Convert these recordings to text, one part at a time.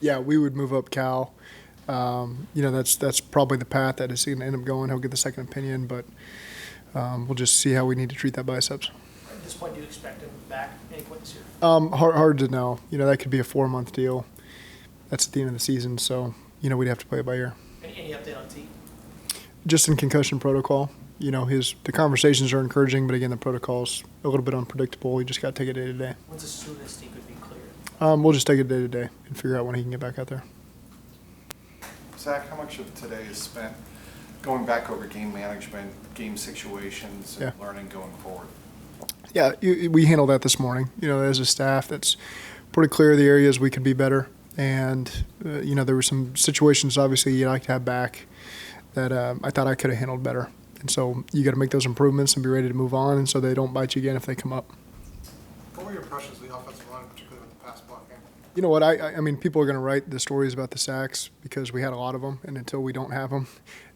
Yeah, we would move up Cal. That's probably the path that is going to end up going. He'll get the second opinion, but we'll just see how we need to treat that biceps. At this point, do you expect him back any point this year? Hard to know. That could be a 4-month deal. That's at the end of the season, so we'd have to play it by ear. Any update on T? Just in concussion protocol. The conversations are encouraging, but again, the protocol's a little bit unpredictable. You just got to take it day to day. When's the soonest he could be cleared? We'll just take it day to day and figure out when he can get back out there. Zach, how much of today is spent going back over game management, game situations, and learning going forward? Yeah, we handled that this morning. As a staff, that's pretty clear the areas we could be better. And, there were some situations, obviously, you'd like to have back that I thought I could have handled better. And so you got to make those improvements and be ready to move on, and so they don't bite you again if they come up. What were your impressions of the offensive line, particularly with the pass blocking? You know what? I mean, people are going to write the stories about the sacks because we had a lot of them, and until we don't have them,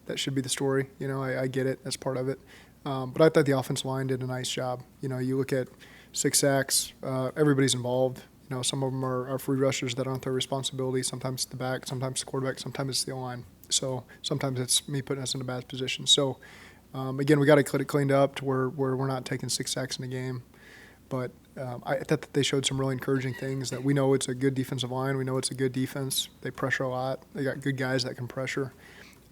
that should be the story. I get it. That's part of it. But I thought the offensive line did a nice job. You look at 6 sacks, everybody's involved. Some of them are free rushers that aren't their responsibility. Sometimes it's the back, sometimes the quarterback, sometimes it's the O-line. So sometimes it's me putting us in a bad position. So, again, we got to get it cleaned up to where we're not taking 6 sacks in a game. But I thought that they showed some really encouraging things, that we know it's a good defensive line. We know it's a good defense. They pressure a lot. They got good guys that can pressure.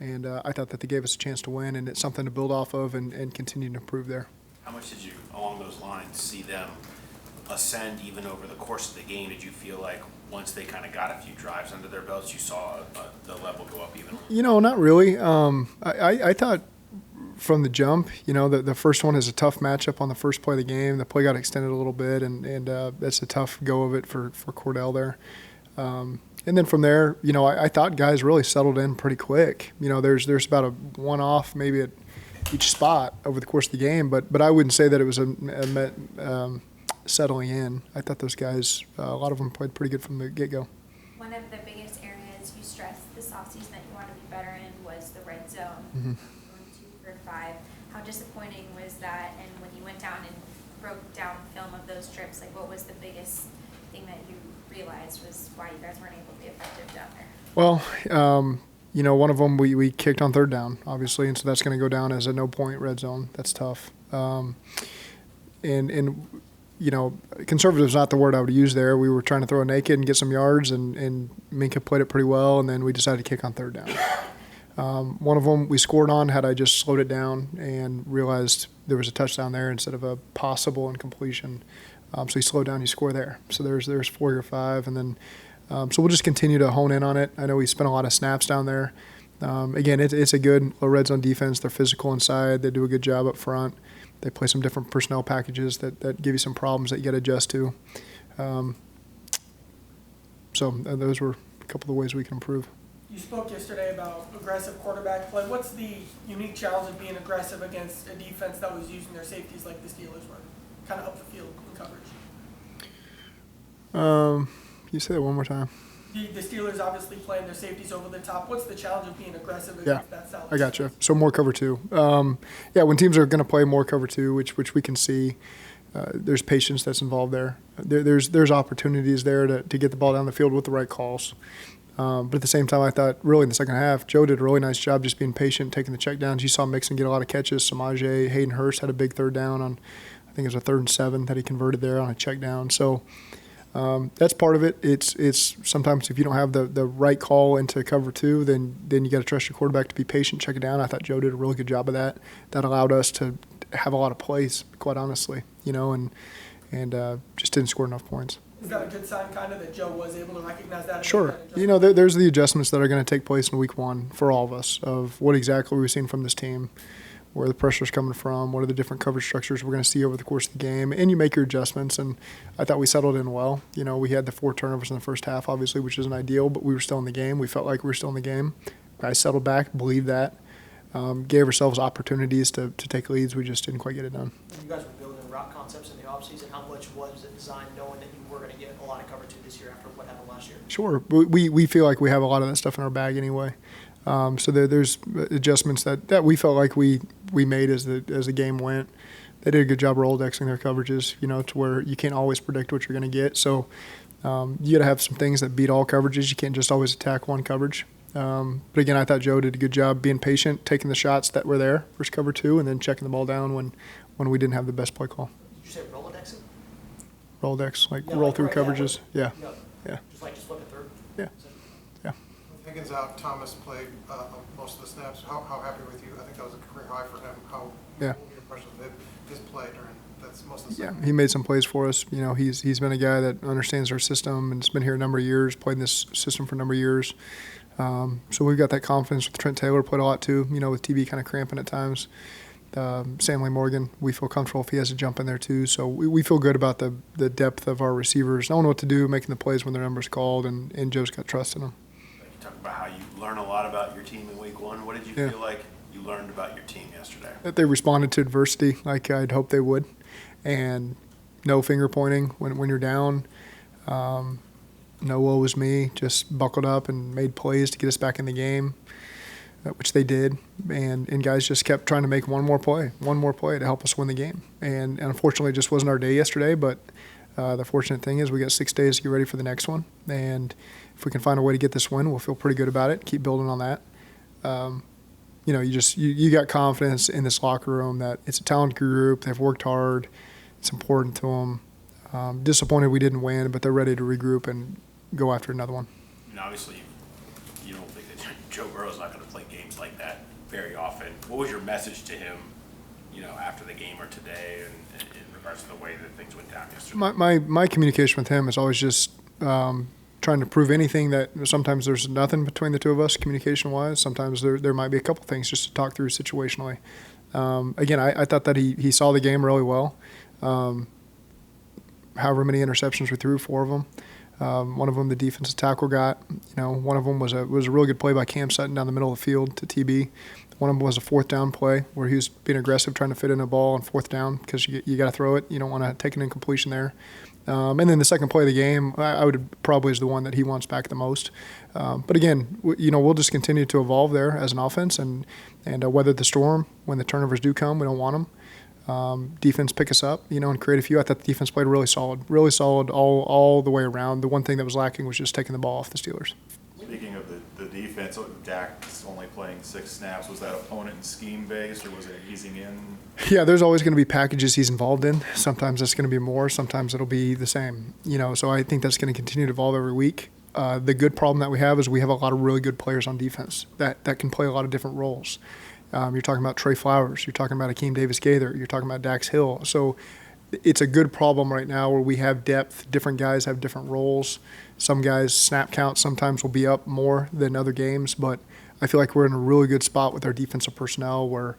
And I thought that they gave us a chance to win, and it's something to build off of and continue to improve there. How much did you, along those lines, see them ascend even over the course of the game? Did you feel like once they kind of got a few drives under their belts, you saw the level go up even? Not really. I thought from the jump, the first one is a tough matchup on the first play of the game. The play got extended a little bit, and that's a tough go of it for Cordell there. And then from there, I thought guys really settled in pretty quick. There's about a one-off maybe at each spot over the course of the game, but I wouldn't say that it was a settling in. I thought those guys, a lot of them played pretty good from the get-go. One of the biggest areas you stressed this offseason that you want to be better in was the red zone. Mm-hmm. 2 for 5. How disappointing was that? And when you went down and broke down film of those trips, what was the biggest thing that you realized was why you guys weren't able to be effective down there? Well, one of them we kicked on 3rd down, obviously, and so that's going to go down as a no-point red zone. That's tough. Conservative's not the word I would use there. We were trying to throw a naked and get some yards, and Minka played it pretty well, and then we decided to kick on 3rd down. One of them we scored on had I just slowed it down and realized there was a touchdown there instead of a possible incompletion. So you slow down, you score there. So there's 4 or 5, and then so we'll just continue to hone in on it. I know we spent a lot of snaps down there. Again, it's a good low red zone defense. They're physical inside. They do a good job up front. They play some different personnel packages that give you some problems that you got to adjust to. So those were a couple of ways we can improve. You spoke yesterday about aggressive quarterback play. What's the unique challenge of being aggressive against a defense that was using their safeties like the Steelers were, kind of up the field in coverage? Can you say that one more time? The Steelers obviously playing their safeties over the top. What's the challenge of being aggressive against that style? I got you. So more cover 2. When teams are going to play more cover 2, which we can see, there's patience that's involved there. There's opportunities there to get the ball down the field with the right calls. But at the same time, I thought really in the second half, Joe did a really nice job just being patient, taking the check downs. You saw Mixon get a lot of catches. Samaje, Hayden Hurst had a big 3rd down on, I think it was a 3rd and 7 that he converted there on a check down. So that's part of it. It's sometimes if you don't have the right call into cover 2, then you got to trust your quarterback to be patient, check it down. I thought Joe did a really good job of that. That allowed us to have a lot of plays, quite honestly, and just didn't score enough points. Is that a good sign, kind of, that Joe was able to recognize that? Sure. There's the adjustments that are going to take place in week 1 for all of us of what exactly we've seen from this team, where the pressure's coming from, what are the different coverage structures we're going to see over the course of the game, and you make your adjustments. And I thought we settled in well. We had the 4 turnovers in the first half, obviously, which isn't ideal, but we were still in the game. We felt like we were still in the game. Guys settled back, believed that, gave ourselves opportunities to take leads. We just didn't quite get it done. You guys were building route concepts in the offseason. How much was it designed knowing that you were going to get a lot of cover 2 this year after what happened last year? Sure. We feel like we have a lot of that stuff in our bag anyway. So there's adjustments that we felt like we made as the game went. They did a good job Rolodexing their coverages, to where you can't always predict what you're going to get. So You got to have some things that beat all coverages. You can't just always attack one coverage. But again, I thought Joe did a good job being patient, taking the shots that were there, first cover 2, and then checking the ball down when we didn't have the best play call. Did you say Rolodexing? Rolodex, like Yeah, roll like through right, yeah, coverages. Yeah, Yeah. yeah, Just flip it through? yeah, yeah. With Higgins out, Thomas played most of the snaps. How happy with you? I think that was a career high for him. Yeah. What were your impressions of his play during that's most of the Yeah, season? he made some plays for us. You know, he's been a guy that understands our system and has been here a number of years, played in this system for a number of years. So we've got that confidence with Trent Taylor, played a lot too, you know, with TB kind of cramping at times. Samley Morgan, we feel comfortable if he has to jump in there too. So we feel good about the depth of our receivers, knowing what to do, making the plays when their number's called, and Joe's got trust in them. You talk about how you learn a lot about your team in week 1. What did you Yeah. feel like you learned about your team yesterday? That they responded to adversity like I'd hoped they would, and no finger pointing when you're down. No woe was me, just buckled up and made plays to get us back in the game, which they did. And guys just kept trying to make one more play to help us win the game. And unfortunately, it just wasn't our day yesterday. But the fortunate thing is we got 6 days to get ready for the next one. And if we can find a way to get this win, we'll feel pretty good about it. Keep building on that. You know, you got confidence in this locker room that it's a talented group. They've worked hard. It's important to them. Disappointed we didn't win, but they're ready to regroup and go after another one. And obviously, you don't think that Joe Burrow's not going to play games like that very often. What was your message to him, you know, after the game or today, and in regards to the way that things went down yesterday? My communication with him is always just trying to prove anything that sometimes there's nothing between the two of us communication-wise. Sometimes there might be a couple things just to talk through situationally. Again, I thought that he saw the game really well. However many interceptions we threw, 4 of them. One of them the defensive tackle got. You know, one of them was a really good play by Cam Sutton down the middle of the field to TB. One of them was a 4th down play where he was being aggressive, trying to fit in a ball on 4th down because you got to throw it. You don't want to take an incompletion there. And then the second play of the game, I would probably is the one that he wants back the most. But again, you know, we'll just continue to evolve there as an offense and weather the storm. When the turnovers do come, we don't want them. Defense pick us up, you know, and create a few. I thought the defense played really solid all the way around. The one thing that was lacking was just taking the ball off the Steelers. Speaking of the defense, Dak's only playing 6 snaps. Was that opponent and scheme based, or was it easing in? Yeah, there's always going to be packages he's involved in. Sometimes it's going to be more. Sometimes it'll be the same. You know, so I think that's going to continue to evolve every week. The good problem that we have is we have a lot of really good players on defense that can play a lot of different roles. You're talking about Trey Flowers. You're talking about Akeem Davis-Gaither. You're talking about Dax Hill. So it's a good problem right now where we have depth. Different guys have different roles. Some guys' snap count sometimes will be up more than other games, but I feel like we're in a really good spot with our defensive personnel where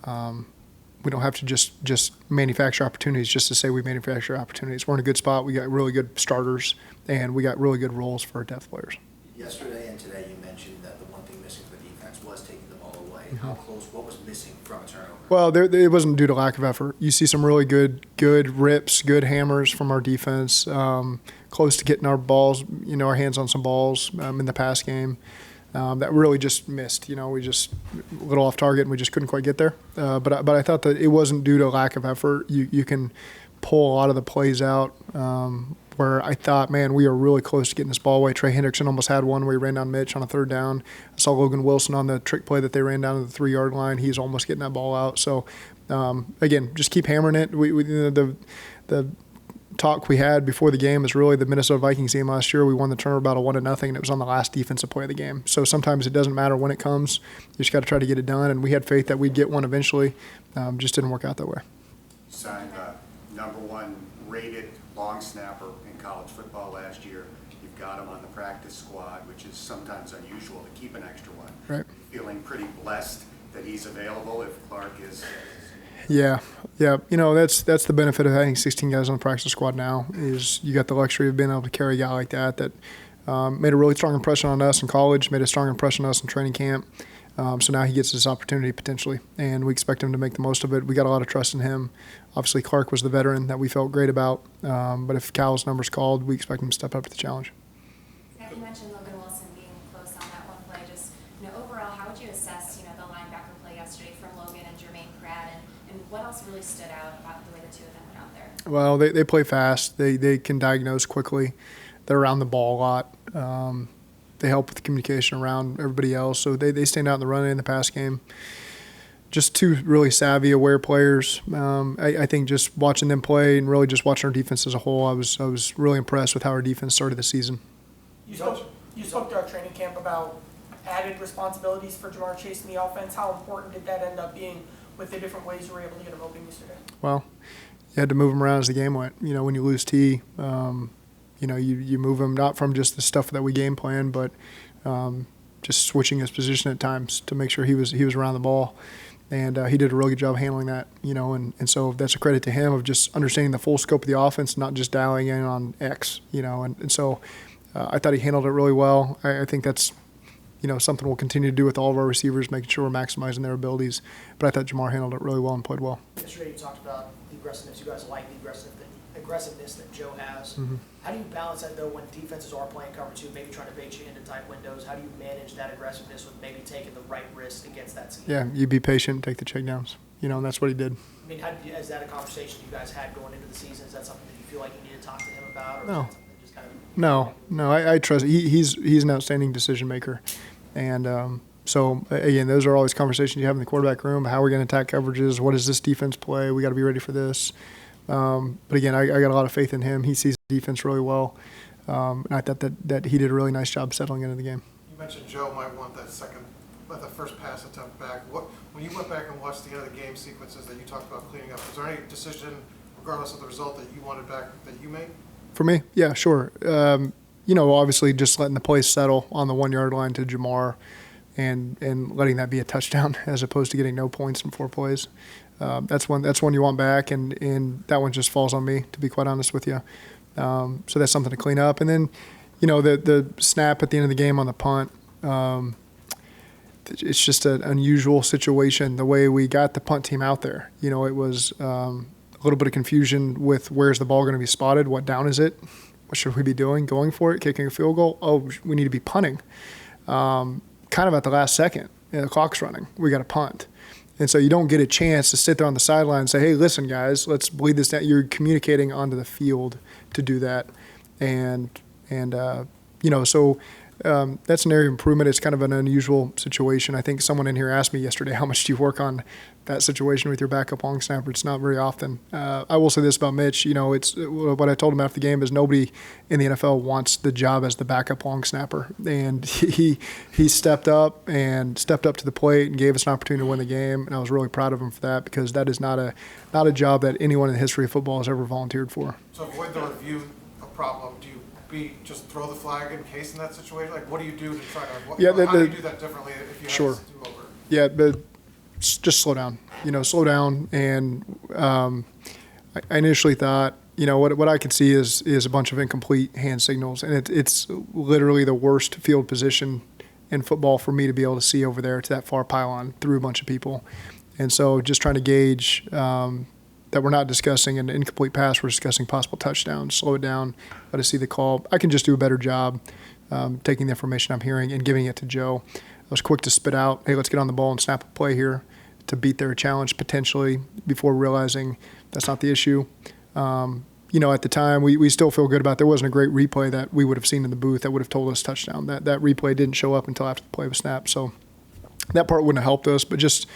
we don't have to just manufacture opportunities just to say we manufacture opportunities. We're in a good spot. We got really good starters, and we got really good roles for our depth players. Yesterday and today, you mentioned that the one thing missing for the defense was taking the ball away. Mm-hmm. How close? What was missing from a turnover? Well, it wasn't due to lack of effort. You see some really good rips, good hammers from our defense, close to getting our balls, you know, our hands on some balls in the pass game that really just missed. You know, we just a little off target and we just couldn't quite get there. But I thought that it wasn't due to lack of effort. You can pull a lot of the plays out where I thought, man, we are really close to getting this ball away. Trey Hendrickson almost had one where he ran down Mitch on a 3rd down. I saw Logan Wilson on the trick play that they ran down to the 3-yard line. He's almost getting that ball out. So, again, just keep hammering it. The talk we had before the game is really the Minnesota Vikings game last year. We won the turnover battle 1-0, and it was on the last defensive play of the game. So sometimes it doesn't matter when it comes. You just got to try to get it done, and we had faith that we'd get one eventually. Just didn't work out that way. Signed #1 rated long snapper in college football last year. You've got him on the practice squad, which is sometimes unusual to keep an extra one. Right. Feeling pretty blessed that he's available if Clark is. Yeah. You know, that's the benefit of having 16 guys on the practice squad now is you got the luxury of being able to carry a guy like that made a really strong impression on us in college, made a strong impression on us in training camp. So now he gets this opportunity potentially, and we expect him to make the most of it. We got a lot of trust in him. Obviously, Clark was the veteran that we felt great about, but if Cal's number's called, we expect him to step up to the challenge. Zach, you mentioned Logan Wilson being close on that one play. Just, you know, overall, how would you assess, you know, the linebacker play yesterday from Logan and Jermaine Pratt, and what else really stood out about the way the two of them went out there? Well, they play fast. They can diagnose quickly. They're around the ball a lot. They help with the communication around everybody else. So they stand out in the run and in the pass game. Just two really savvy, aware players. I think just watching them play and really just watching our defense as a whole, I was really impressed with how our defense started the season. You spoke to our training camp about added responsibilities for Jamar Chase in the offense. How important did that end up being with the different ways you were able to get him open yesterday? Well, you had to move him around as the game went. You know, when you lose T, you move him not from just the stuff that we game plan, but just switching his position at times to make sure he was around the ball. And he did a really good job handling that, and so that's a credit to him of just understanding the full scope of the offense, not just dialing in on X, and so I thought he handled it really well. I think that's, something we'll continue to do with all of our receivers, making sure we're maximizing their abilities. But I thought Jamar handled it really well and played well. Yesterday you talked about the aggressiveness. You guys like the aggressiveness that Joe has. Mm-hmm. How do you balance that, though, when defenses are playing cover two, maybe trying to bait you into tight windows? How do you manage that aggressiveness with maybe taking the right risk against that scheme? Yeah, you be patient, take the checkdowns, and that's what he did. I mean, is that a conversation you guys had going into the season? Is that something that you feel like you need to talk to him about? Or No. is that something that just kind of No, I trust. He's an outstanding decision maker, and so again, those are always conversations you have in the quarterback room. How are we going to attack coverages? What does this defense play? We got to be ready for this. But again, I got a lot of faith in him. He sees the defense really well, and I thought that he did a really nice job settling into the game. You mentioned Joe might want that the first pass attempt back. When you went back and watched the end of the game sequences that you talked about cleaning up, was there any decision, regardless of the result, that you wanted back that you made? For me, yeah, sure. Obviously just letting the play settle on the 1 yard line to Jamar and letting that be a touchdown as opposed to getting no points in 4 plays. That's one you want back, and that one just falls on me, to be quite honest with you. So that's something to clean up. And then, the snap at the end of the game on the punt, it's just an unusual situation, the way we got the punt team out there. It was a little bit of confusion with where's the ball going to be spotted, what down is it, what should we be doing, going for it, kicking a field goal? Oh, we need to be punting. Kind of at the last second, the clock's running, we got to punt. And so you don't get a chance to sit there on the sideline and say, hey, listen, guys, let's bleed this down. You're communicating onto the field to do that. So that's an area of improvement. It's kind of an unusual situation. I think someone in here asked me yesterday, how much do you work on that situation with your backup long snapper? It's not very often. I will say this about Mitch. It's what I told him after the game is nobody in the NFL wants the job as the backup long snapper. And he stepped up to the plate and gave us an opportunity to win the game. And I was really proud of him for that, because that is not a job that anyone in the history of football has ever volunteered for. To avoid the review problem, do you just throw the flag in case in that situation? Like, what do you do to try to? How do you do that differently if you Sure. have to do over? Yeah, but just slow down. Slow down. And I initially thought, what I could see is a bunch of incomplete hand signals, and it's literally the worst field position in football for me to be able to see over there to that far pylon through a bunch of people. And so just trying to gauge that we're not discussing an incomplete pass, we're discussing possible touchdowns. Slow it down, let us see the call. I can just do a better job taking the information I'm hearing and giving it to Joe. I was quick to spit out, hey, let's get on the ball and snap a play here to beat their challenge potentially, before realizing that's not the issue. At the time, we still feel good about it. There wasn't a great replay that we would have seen in the booth that would have told us touchdown. That replay didn't show up until after the play was snapped. So that part wouldn't have helped us, but just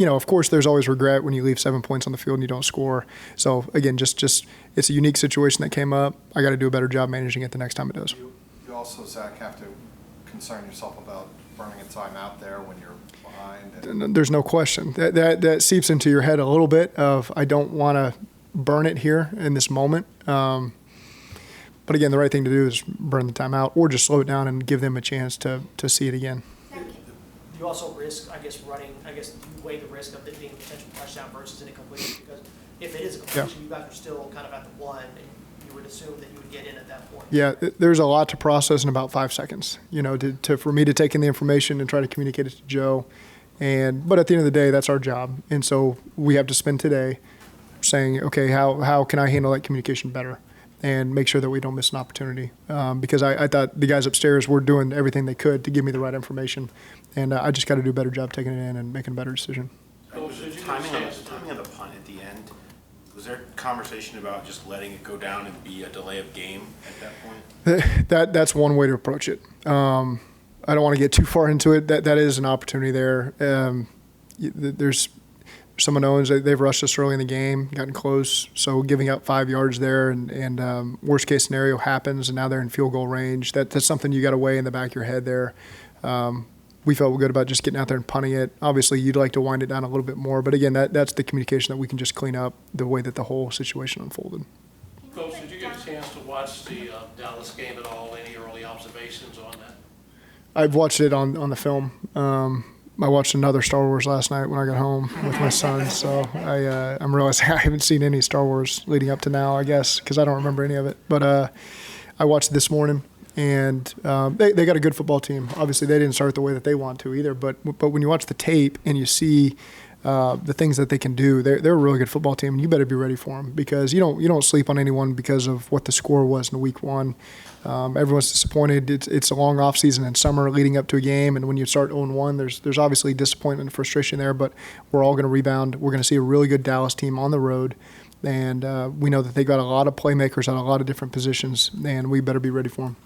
of course, there's always regret when you leave 7 points on the field and you don't score. So again, just it's a unique situation that came up. I got to do a better job managing it the next time it does. You also, Zach, have to concern yourself about burning a timeout there when you're behind. And there's no question. That seeps into your head a little bit of, I don't want to burn it here in this moment. But again, the right thing to do is burn the timeout or just slow it down and give them a chance to see it again. You also risk, you weigh the risk of it being a potential touchdown versus an incompletion, because if it is a completion, you guys are still kind of at the 1, and you would assume that you would get in at that point. Yeah, there's a lot to process in about 5 seconds, for me to take in the information and try to communicate it to Joe. But at the end of the day, that's our job. And so we have to spend today saying, okay, how can I handle that communication better and make sure that we don't miss an opportunity? Because I thought the guys upstairs were doing everything they could to give me the right information. And I just got to do a better job taking it in and making a better decision. The timing of the punt at the end, was there conversation about just letting it go down and be a delay of game at that point? That's one way to approach it. I don't want to get too far into it. That is an opportunity there. There's some unknowns. They've rushed us early in the game, gotten close, so giving up 5 yards there, and worst case scenario happens, and now they're in field goal range. That's something you got to weigh in the back of your head there. We felt good about just getting out there and punting it. Obviously, you'd like to wind it down a little bit more, but again, that's the communication that we can just clean up the way that the whole situation unfolded. Coach, did you get a chance to watch the Dallas game at all? Any early observations on that? I've watched it on the film. I watched another Star Wars last night when I got home with my son, so I'm realizing I haven't seen any Star Wars leading up to now, I guess, because I don't remember any of it. But I watched it this morning, and they got a good football team. Obviously, they didn't start the way that they want to either, but when you watch the tape and you see the things that they can do, they're a really good football team, and you better be ready for them, because you don't sleep on anyone because of what the score was in week one. Everyone's disappointed. It's a long off season and summer leading up to a game, and when you start 0-1, there's obviously disappointment and frustration there, but we're all going to rebound. We're going to see a really good Dallas team on the road, and we know that they've got a lot of playmakers at a lot of different positions, and we better be ready for them.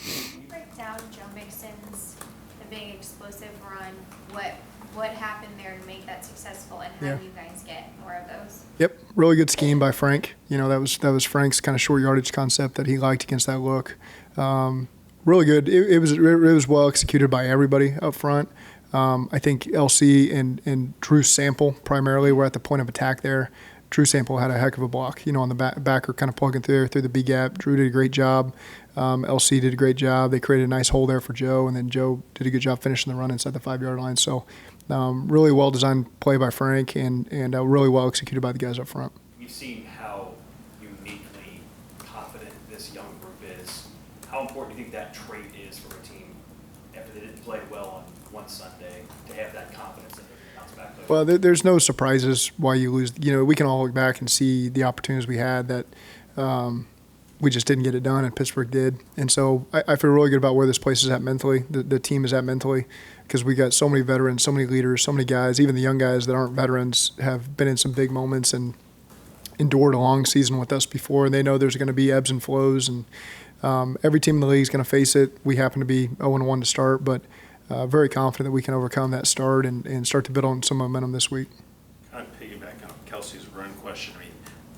Can you break down Joe Mixon's the big explosive run? What happened there to make that successful, and how do you guys get more of those? Yep, really good scheme by Frank. That was Frank's kind of short yardage concept that he liked against that look. Really good. It was well executed by everybody up front. I think LC and Drew Sample primarily were at the point of attack there. Drew Sample had a heck of a block, on the backer kind of plugging through the B gap. Drew did a great job. LC did a great job. They created a nice hole there for Joe, and then Joe did a good job finishing the run inside the 5-yard line. So really well-designed play by Frank, and really well executed by the guys up front. You've seen how uniquely confident this young group is. How important do you think that trait is for a team after they didn't play well on one Sunday to have that confidence that they can bounce back later? Well, there's no surprises why you lose. We can all look back and see the opportunities we had that we just didn't get it done, and Pittsburgh did. And so I feel really good about where this place is at mentally, the team is at mentally, because we got so many veterans, so many leaders, so many guys, even the young guys that aren't veterans have been in some big moments and endured a long season with us before. And they know there's going to be ebbs and flows, and every team in the league is going to face it. We happen to be 0-1 to start, but very confident that we can overcome that start and start to build on some momentum this week. Kind of piggyback on Kelsey's run question. I mean,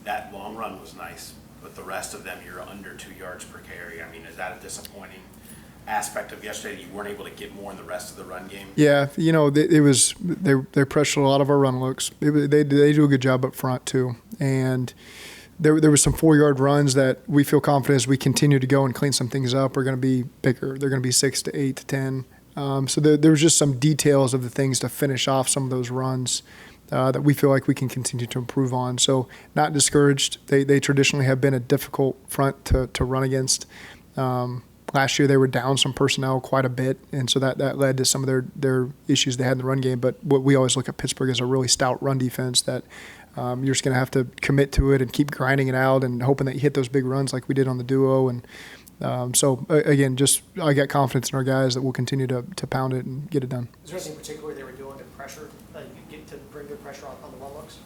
that long run was nice, but the rest of them, you're under 2 yards per carry. I mean, is that a disappointing aspect of yesterday? You weren't able to get more in the rest of the run game? Yeah, they pressured a lot of our run looks. They do a good job up front too, and there was some 4-yard runs that we feel confident as we continue to go and clean some things up are going to be bigger. They're going to be 6 to 8 to 10. So there was just some details of the things to finish off some of those runs that we feel like we can continue to improve on. So not discouraged. They traditionally have been a difficult front to run against. Last year they were down some personnel quite a bit, and so that led to some of their issues they had in the run game. But what we always look at Pittsburgh as a really stout run defense that you're just going to have to commit to it and keep grinding it out and hoping that you hit those big runs like we did on the duo. And so again, just I got confidence in our guys that we'll continue to pound it and get it done. Is there anything particular they were doing to pressure, get to bring good pressure on the run looks?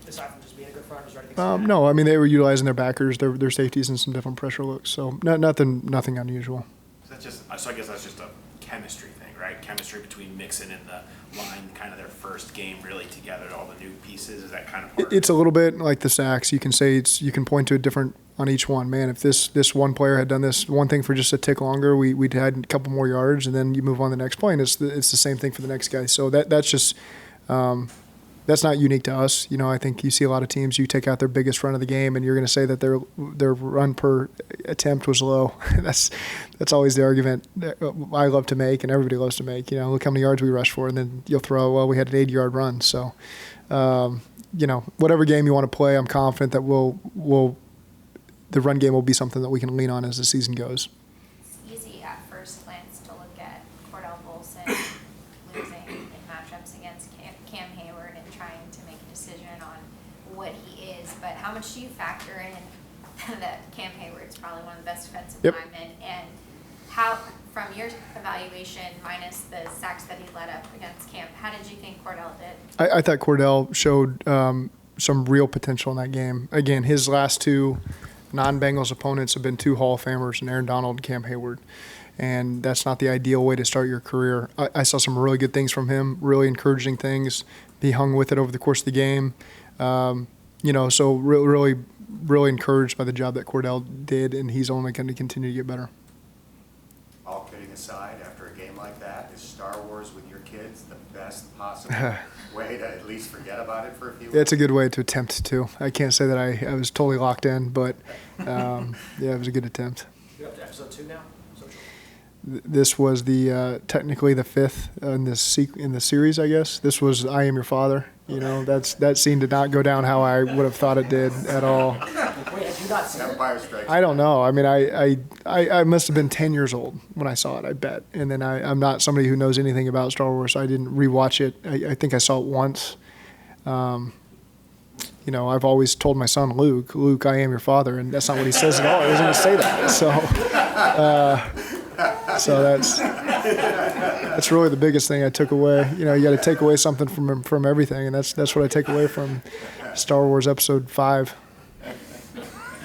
Aside from just being a good front, is there anything? No, I mean they were utilizing their backers, their safeties, and some different pressure looks. So nothing unusual. So I guess that's just a chemistry thing, right? Chemistry between Mixon and the line, kind of their first game really together, all the new pieces. Is that kind of part? It's a little bit like the sacks. You can say you can point to a different on each one. Man, if this one player had done this one thing for just a tick longer, we'd had a couple more yards, and then you move on to the next play, and it's the same thing for the next guy. So that's just. That's not unique to us. I think you see a lot of teams, you take out their biggest run of the game and you're going to say that their run per attempt was low. That's always the argument that I love to make and everybody loves to make. Look how many yards we rushed for, and then you'll throw, well, we had an 80-yard run. So, whatever game you want to play, I'm confident that the run game will be something that we can lean on as the season goes. It's easy at first glance to look at Cordell Bolson losing in matchups against Cam Hayward and trying to make a decision on what he is, but how much do you factor in that Cam Hayward's probably one of the best defensive linemen, and how, from your evaluation, minus the sacks that he led up against Cam, how did you think Cordell did? I thought Cordell some real potential in that game. Again, his last two non-Bengals opponents have been two Hall of Famers, Aaron Donald and Cam Hayward. And that's not the ideal way to start your career. I saw some really good things from him, really encouraging things. He hung with it over the course of the game. So really encouraged by the job that Cordell did, and he's only going to continue to get better. All kidding aside, after a game like that, is Star Wars with your kids the best possible way to at least forget about it for a few weeks? It's a good way to attempt to. I can't say that I was totally locked in, but yeah, it was a good attempt. You're up to episode 2 now? This was the technically the 5th in the series, I guess. This was I Am Your Father. That scene did not go down how I would have thought it did at all. Wait, have you not seen it? Empire Strikes I don't know. I mean, I must have been 10 years old when I saw it, I bet. And then I'm not somebody who knows anything about Star Wars, so I didn't rewatch it. I think I saw it once. I've always told my son, Luke, I am your father, and that's not what he says at all. He doesn't even say that. So that's really the biggest thing I took away. You got to take away something from everything, and that's what I take away from Star Wars Episode 5.